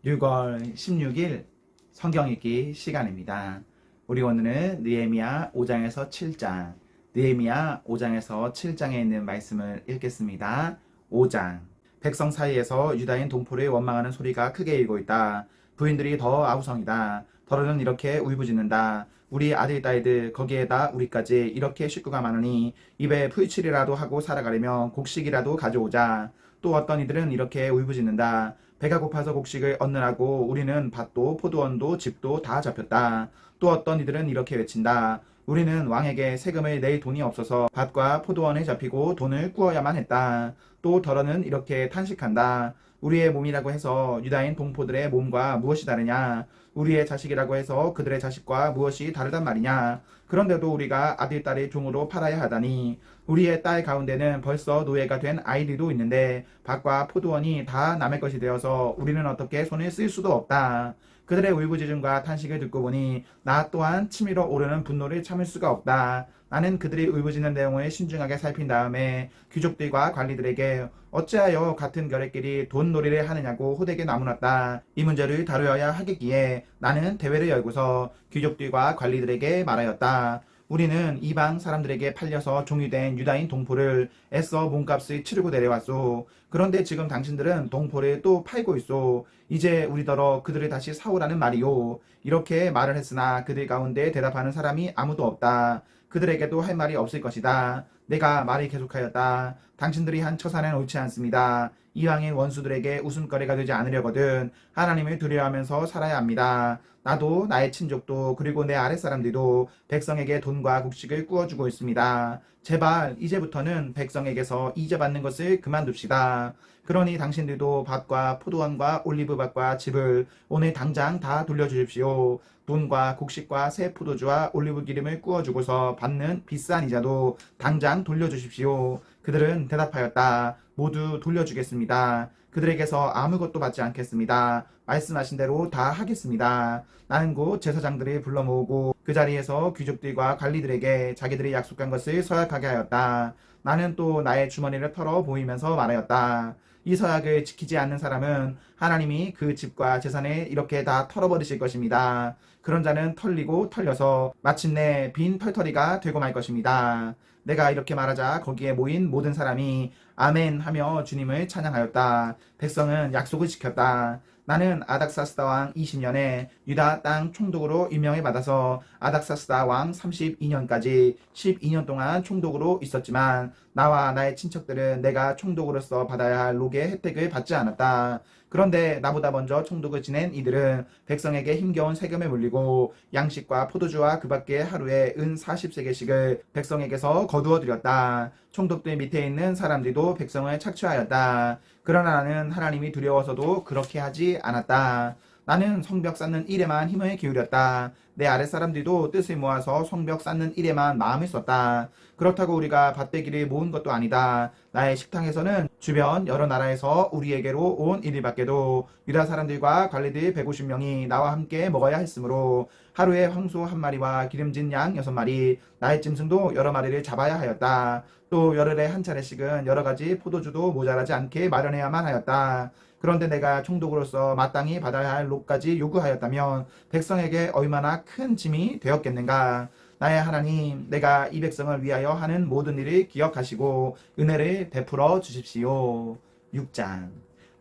6월 16일 성경 읽기 시간입니다. 우리 오늘은 느헤미야 5장에서 7장, 느헤미야 5장에서 7장에 있는 말씀을 읽겠습니다. 5장. 백성 사이에서 유다인 동포를 원망하는 소리가 크게 일고 있다. 부인들이 더 아우성이다. 더러는 이렇게 울부짖는다. 우리 아들 딸들 거기에다 우리까지 이렇게 식구가 많으니 입에 풀칠이라도 하고 살아가려면 곡식이라도 가져오자. 또 어떤 이들은 이렇게 울부짖는다. 배가 고파서 곡식을 얻느라고 우리는 밭도 포도원도 집도 다 잡혔다. 또 어떤 이들은 이렇게 외친다. 우리는 왕에게 세금을 낼 돈이 없어서 밭과 포도원에 잡히고 돈을 꾸어야만 했다. 또 더러는 이렇게 탄식한다. 우리의 몸이라고 해서 유다인 동포들의 몸과 무엇이 다르냐? 우리의 자식이라고 해서 그들의 자식과 무엇이 다르단 말이냐? 그런데도 우리가 아들, 딸을 종으로 팔아야 하다니. 우리의 딸 가운데는 벌써 노예가 된 아이들도 있는데 밭과 포도원이 다 남의 것이 되어서 우리는 어떻게 손을 쓸 수도 없다. 그들의 울부짖음과 탄식을 듣고 보니 나 또한 치밀어 오르는 분노를 참을 수가 없다. 나는 그들이 울부짖는 내용을 신중하게 살핀 다음에 귀족들과 관리들에게 어찌하여 같은 결의끼리 돈 놀이를 하느냐고 호되게 나무랐다. 이 문제를 다루어야 하겠기에 나는 대회를 열고서 귀족들과 관리들에게 말하였다. 우리는 이방 사람들에게 팔려서 종이 된 유다인 동포를 애써 몸값을 치르고 내려왔소. 그런데 지금 당신들은 동포를 또 팔고 있소. 이제 우리더러 그들을 다시 사오라는 말이요. 이렇게 말을 했으나 그들 가운데 대답하는 사람이 아무도 없다. 그들에게도 할 말이 없을 것이다. 내가 말을 계속하였다. 당신들이 한 처사는 옳지 않습니다. 이왕의 원수들에게 웃음거리가 되지 않으려거든 하나님을 두려워하면서 살아야 합니다. 나도 나의 친족도 그리고 내 아랫사람들도 백성에게 돈과 곡식을 꾸어주고 있습니다. 제발 이제부터는 백성에게서 이자받는 것을 그만둡시다. 그러니 당신들도 밭과 포도원과 올리브밭과 집을 오늘 당장 다 돌려주십시오. 돈과 곡식과 새 포도주와 올리브 기름을 꾸어주고서 받는 비싼 이자도 당장 돌려주십시오. 그들은 대답하였다. 모두 돌려주겠습니다. 그들에게서 아무것도 받지 않겠습니다. 말씀하신 대로 다 하겠습니다. 나는 곧 제사장들을 불러 모으고 그 자리에서 귀족들과 관리들에게 자기들이 약속한 것을 서약하게 하였다. 나는 또 나의 주머니를 털어 보이면서 말하였다. 이 서약을 지키지 않는 사람은 하나님이 그 집과 재산을 이렇게 다 털어버리실 것입니다. 그런 자는 털리고 털려서 마침내 빈 털터리가 되고 말 것입니다. 내가 이렇게 말하자 거기에 모인 모든 사람이 아멘 하며 주님을 찬양하였다. 백성은 약속을 지켰다. 나는 아닥사스다 왕 20년에 유다 땅 총독으로 임명을 받아서 아닥사스다 왕 32년까지 12년 동안 총독으로 있었지만 나와 나의 친척들은 내가 총독으로서 받아야 할 록의 혜택을 받지 않았다. 그런데 나보다 먼저 총독을 지낸 이들은 백성에게 힘겨운 세금을 물리고 양식과 포도주와 그 밖에 하루에 은 40세겔씩을 백성에게서 거두어 들였다. 총독들 밑에 있는 사람들도 백성을 착취하였다. 그러나 나는 하나님이 두려워서도 그렇게 하지 않았다. 나는 성벽 쌓는 일에만 힘을 기울였다. 내 아랫사람들도 뜻을 모아서 성벽 쌓는 일에만 마음을 썼다. 그렇다고 우리가 밭대기를 모은 것도 아니다. 나의 식탁에서는 주변 여러 나라에서 우리에게로 온 이들 밖에도 유다 사람들과 관리들 150명이 나와 함께 먹어야 했으므로 하루에 황소 한 마리와 기름진 양 6마리, 나의 짐승도 여러 마리를 잡아야 하였다. 또 열흘에 한 차례씩은 여러 가지 포도주도 모자라지 않게 마련해야만 하였다. 그런데 내가 총독으로서 마땅히 받아야 할 록까지 요구하였다면 백성에게 얼마나 큰 짐이 되었겠는가. 나의 하나님, 내가 이 백성을 위하여 하는 모든 일을 기억하시고 은혜를 베풀어 주십시오. 6장.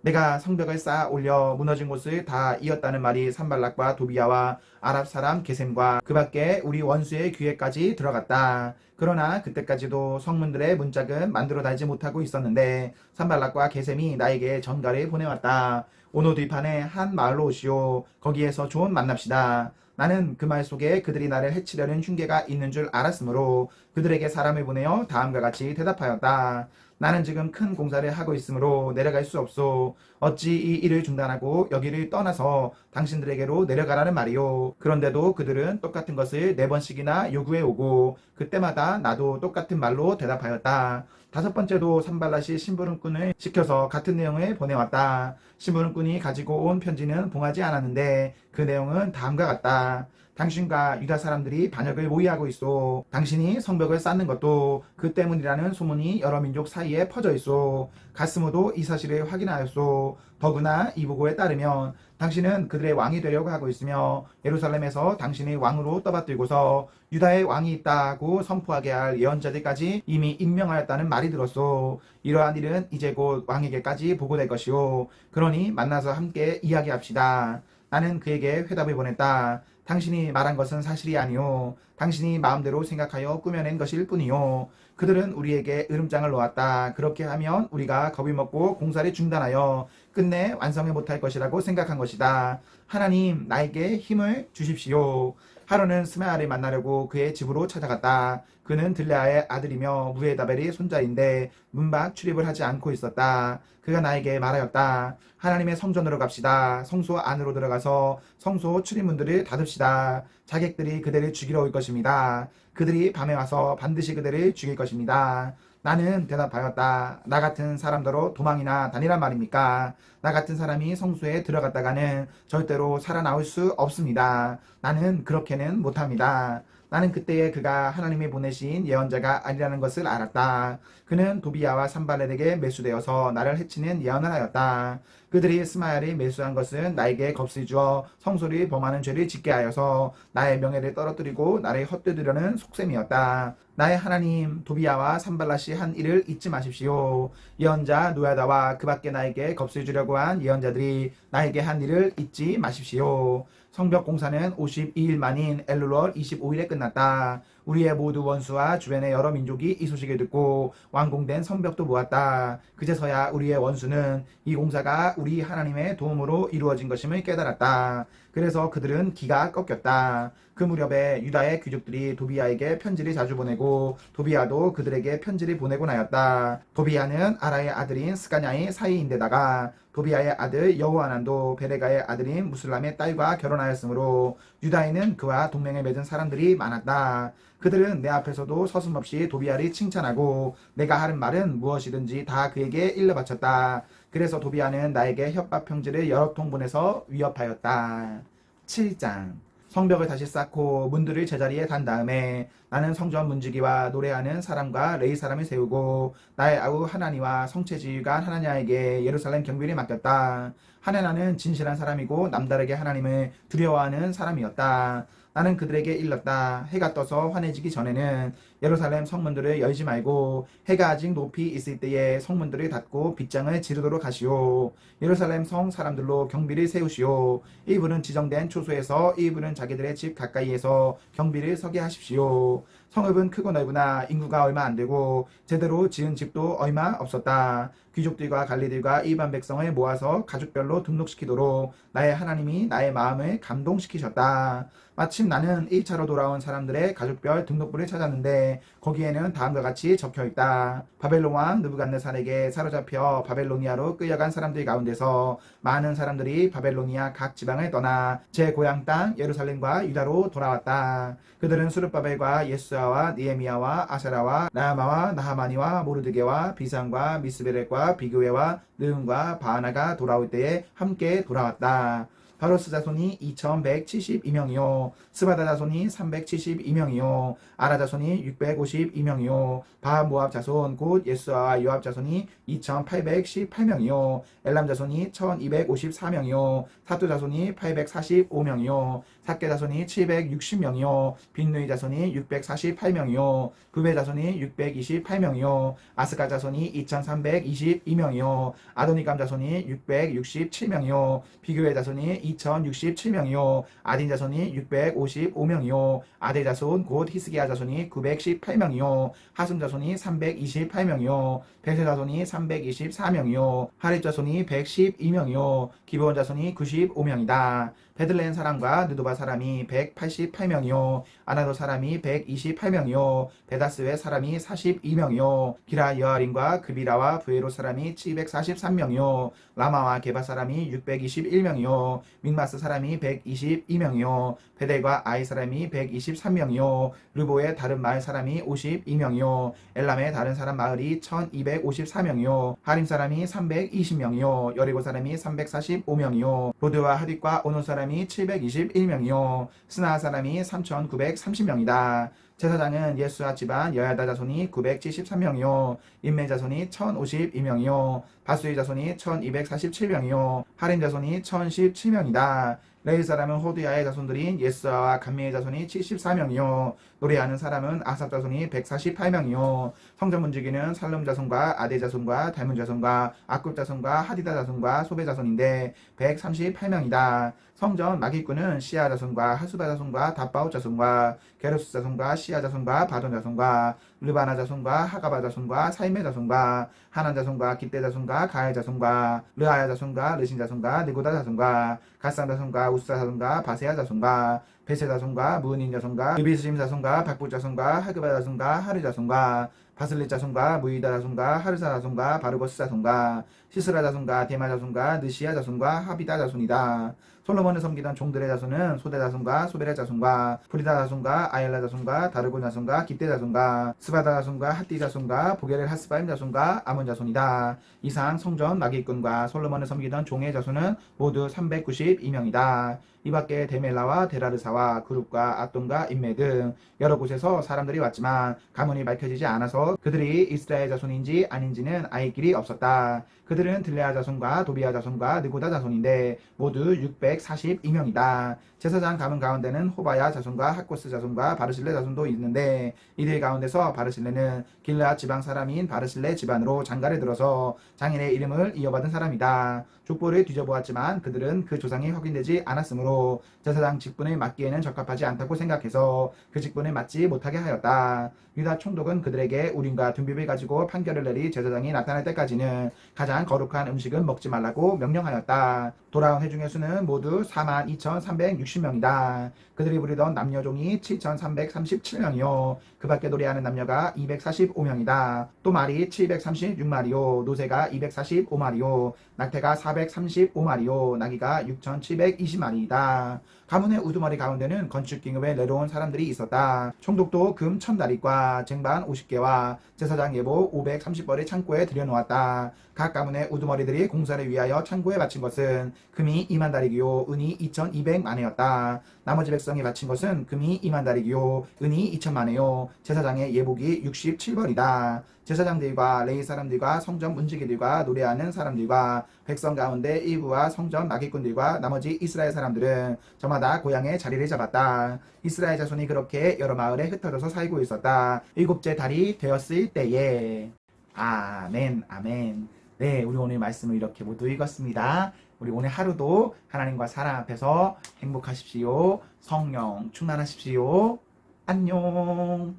내가 성벽을 쌓아 올려 무너진 곳을 다 이었다는 말이 산발락과 도비야와 아랍 사람 게셈과 그 밖에 우리 원수의 귀에까지 들어갔다. 그러나 그때까지도 성문들의 문짝은 만들어 달지 못하고 있었는데 산발락과 게셈이 나에게 전가를 보내왔다. 오노 뒤판에 한 마을로 오시오. 거기에서 좀 만납시다. 나는 그 말 속에 그들이 나를 해치려는 흉계가 있는 줄 알았으므로 그들에게 사람을 보내어 다음과 같이 대답하였다. 나는 지금 큰 공사를 하고 있으므로 내려갈 수 없소. 어찌 이 일을 중단하고 여기를 떠나서 당신들에게로 내려가라는 말이요. 그런데도 그들은 똑같은 것을 4번씩이나 요구해 오고 그때마다 나도 똑같은 말로 대답하였다. 5번째도 산발랏이 심부름꾼을 시켜서 같은 내용을 보내왔다. 심부름꾼이 가지고 온 편지는 봉하지 않았는데 그 내용은 다음과 같다. 당신과 유다 사람들이 반역을 모의하고 있소. 당신이 성벽을 쌓는 것도 그 때문이라는 소문이 여러 민족 사이에 퍼져 있소. 가스모도 이 사실을 확인하였소. 더구나 이 보고에 따르면 당신은 그들의 왕이 되려고 하고 있으며 예루살렘에서 당신의 왕으로 떠받들고서 유다의 왕이 있다고 선포하게 할 예언자들까지 이미 임명하였다는 말이 들었소. 이러한 일은 이제 곧 왕에게까지 보고될 것이오. 그러니 만나서 함께 이야기합시다. 나는 그에게 회답을 보냈다. 당신이 말한 것은 사실이 아니오. 당신이 마음대로 생각하여 꾸며낸 것일 뿐이오. 그들은 우리에게 으름장을 놓았다. 그렇게 하면 우리가 겁이 먹고 공사를 중단하여 끝내 완성을 못할 것이라고 생각한 것이다. 하나님, 나에게 힘을 주십시오. 하루는 스마야를 만나려고 그의 집으로 찾아갔다. 그는 들레아의 아들이며 무에다벨의 손자인데 문 밖 출입을 하지 않고 있었다. 그가 나에게 말하였다. 하나님의 성전으로 갑시다. 성소 안으로 들어가서 성소 출입문들을 닫읍시다. 자객들이 그대를 죽이러 올 것입니다. 그들이 밤에 와서 반드시 그대를 죽일 것입니다. 나는 대답하였다. 나 같은 사람더러 도망이나 다니란 말입니까? 나 같은 사람이 성소에 들어갔다가는 절대로 살아나올 수 없습니다. 나는 그렇게는 못합니다. 나는 그때에 그가 하나님이 보내신 예언자가 아니라는 것을 알았다. 그는 도비야와 산발렛에게 매수되어서 나를 해치는 예언을 하였다. 그들이 스마야를 매수한 것은 나에게 겁을 주어 성소를 범하는 죄를 짓게 하여서 나의 명예를 떨어뜨리고 나를 헛되드려는 속셈이었다. 나의 하나님 도비야와 산발랏이 한 일을 잊지 마십시오. 예언자 노야다와 그 밖에 나에게 겁을 주려고 한 예언자들이 나에게 한 일을 잊지 마십시오. 성벽 공사는 52일 만인 엘룰월 25일에 끝났다. 우리의 모두 원수와 주변의 여러 민족이 이 소식을 듣고 완공된 성벽도 모았다. 그제서야 우리의 원수는 이 공사가 우리 하나님의 도움으로 이루어진 것임을 깨달았다. 그래서 그들은 기가 꺾였다. 그 무렵에 유다의 귀족들이 도비야에게 편지를 자주 보내고 도비야도 그들에게 편지를 보내곤 하였다. 도비야는 아라의 아들인 스가냐의 사이인데다가 도비야의 아들 여호하난도 베레가의 아들인 무슬람의 딸과 결혼하였으므로 유다에는 그와 동맹을 맺은 사람들이 많았다. 그들은 내 앞에서도 서슴없이 도비야를 칭찬하고 내가 하는 말은 무엇이든지 다 그에게 일러 바쳤다. 그래서 도비야는 나에게 협박 편지를 여러 통 보내서 위협하였다. 7장 성벽을 다시 쌓고 문들을 제자리에 단 다음에 나는 성전 문지기와 노래하는 사람과 레위 사람을 세우고 나의 아우 하나니와 성체지휘관 하나냐에게 예루살렘 경비를 맡겼다. 하나냐는 진실한 사람이고 남다르게 하나님을 두려워하는 사람이었다. 나는 그들에게 일렀다. 해가 떠서 환해지기 전에는 예루살렘 성문들을 열지 말고 해가 아직 높이 있을 때에 성문들을 닫고 빗장을 지르도록 하시오. 예루살렘 성 사람들로 경비를 세우시오. 일부는 지정된 초소에서 일부는 자기들의 집 가까이에서 경비를 서게 하십시오. 성읍은 크고 넓으나 인구가 얼마 안 되고 제대로 지은 집도 얼마 없었다. 귀족들과 관리들과 일반 백성을 모아서 가족별로 등록시키도록 나의 하나님이 나의 마음을 감동시키셨다. 마침 나는 1차로 돌아온 사람들의 가족별 등록부를 찾았는데 거기에는 다음과 같이 적혀있다. 바벨론 왕 느부갓네살에게 사로잡혀 바벨로니아로 끌려간 사람들 가운데서 많은 사람들이 바벨로니아 각 지방을 떠나 제 고향 땅 예루살렘과 유다로 돌아왔다. 그들은 수르바벨과 예수아와 니에미야와 아사라와 나아마와 나하마니와 모르드게와 비산과 미스베렛과 비교회와 느음과 바하나가 돌아올 때에 함께 돌아왔다. 바로스 자손이 2172명이요 스바다 자손이 372명이요 아라 자손이 652명이요 바모압 자손 곧 예수아와 요압 자손이 2818명이요 엘람 자손이 1254명이요 사투 자손이 845명이요 삭게 자손이 760명이요 빈누이 자손이 648명이요 부베 자손이 628명이요 아스가 자손이 2322명이요 아도니감 자손이 667명이요 비교의 자손이 2067명이요 아딘 자손이 655명이요 아델 자손 곧 히스기야 자손이 918명이요 하숨 자손이 328명이요 베세 자손이 324명이요 하립 자손이 112명이요 기브온 자손이 95명이다. 베들레헴 사람과 느도바 사람이 188명이요 아나도 사람이 128명이요 베다스의 사람이 42명이요 기라 여아림과 그비라와 부에로 사람이 743명이요 라마와 게바 사람이 621명이요 믹마스 사람이 122명이요 베델과 아이 사람이 123명이요 르보의 다른 마을 사람이 52명이요 엘람의 다른 사람 마을이 1254명이요 하림 사람이 320명이요 여리고 사람이 345명이요 로드와 하딧과 오노 사람이 721명이요 스나하 사람이 3930명이다. 제사장은 예수아 집안 여야다 자손이 973명이요 인메 자손이 1052명이요 바수의 자손이 1247명이요 하림 자손이 1017명이다. 레위 사람은 호두야의 자손들인 예수아와 감미의 자손이 74명이요 노래하는 사람은 아삽 자손이 148명이요 성전 문지기는 살룸 자손과 아데 자손과 달문 자손과 아굽 자손과 하디다 자손과 소베 자손인데 138명이다. 성전 마기꾼은 시아 자손과 하수바 자손과 다바오 자손과 게르스 자손과 시아 자손과 바돈 자손과 르바나 자손과 하가바 자손과 사이메 자손과 하난 자손과 깃대 자손과 가엘 자손과 르아야 자손과 르신 자손과 느고다 자손과 갓산 자손과 우사 자손과 바세야 자손과 베세 자손과 무은인 자손과 느비스림 자손과 박부 자손과 하그바 자손과 하르 자손과 바슬릿 자손과 무이다 자손과 하르사 자손과 바르거스 자손과 시스라 자손과 데마 자손과 느시아 자손과 하비다 자손이다. 솔로몬을 섬기던 종들의 자손은 소대 자손과 소베레 자손과 브리다 자손과 아엘라 자손과 다르곤 자손과 깃대 자손과 스바다 자손과 핫디 자손과 보게렐 하스바임 자손과 아몬 자손이다. 이상 성전 마기꾼과 솔로몬을 섬기던 종의 자손은 모두 392명이다. 이 밖에 데멜라와 데라르사와 그룹과 아돈과 인메 등 여러 곳에서 사람들이 왔지만 가문이 밝혀지지 않아서 그들이 이스라엘 자손인지 아닌지는 알 길이 없었다. 그들은 들레아 자손과 도비아 자손과 느고다 자손인데 모두 642명이다. 제사장 가문 가운데는 호바야 자손과 학고스 자손과 바르실레 자손도 있는데 이들 가운데서 바르실레는 길르앗 지방 사람인 바르실레 집안으로 장가를 들어서 장인의 이름을 이어받은 사람이다. 족보를 뒤져보았지만 그들은 그 조상이 확인되지 않았으므로 제사장 직분을 맡기에는 적합하지 않다고 생각해서 그 직분을 맡지 못하게 하였다. 유다 총독은 그들에게 우림과 둔비를 가지고 판결을 내리 제사장이 나타날 때까지는 가장 거룩한 음식은 먹지 말라고 명령하였다. 돌아온 회중의 수는 모두 42,360명이다. 그들이 부리던 남녀종이 7,337명이요 그 밖에 노래하는 남녀가 245명이다. 또 말이 736마리요 노새가 245마리요 낙태가 435마리요 나귀가 6,720마리이다. 가문의 우두머리 가운데는 건축기금에 내려온 사람들이 있었다. 총독도 금 1000다리과 쟁반 50개와 제사장 예보 530벌을 창고에 들여놓았다. 각 가문의 우두머리들이 공사를 위하여 창고에 바친 것은 금이 2만 다리기요 은이 2200만회였다. 나머지 백성이 바친 것은 금이 2만 다리기요 은이 2000만회요 제사장의 예복이 67벌이다. 제사장들과 레위 사람들과 성전 문지기들과 노래하는 사람들과 백성 가운데 일부와 성전 마기꾼들과 나머지 이스라엘 사람들은 저마다 고향의 자리를 잡았다. 이스라엘 자손이 그렇게 여러 마을에 흩어져서 살고 있었다. 7째 달이 되었을 때에. 아멘 아멘. 네, 우리 오늘 말씀을 이렇게 모두 읽었습니다. 우리 오늘 하루도 하나님과 사랑 앞에서 행복하십시오. 성령 충만하십시오. 안녕.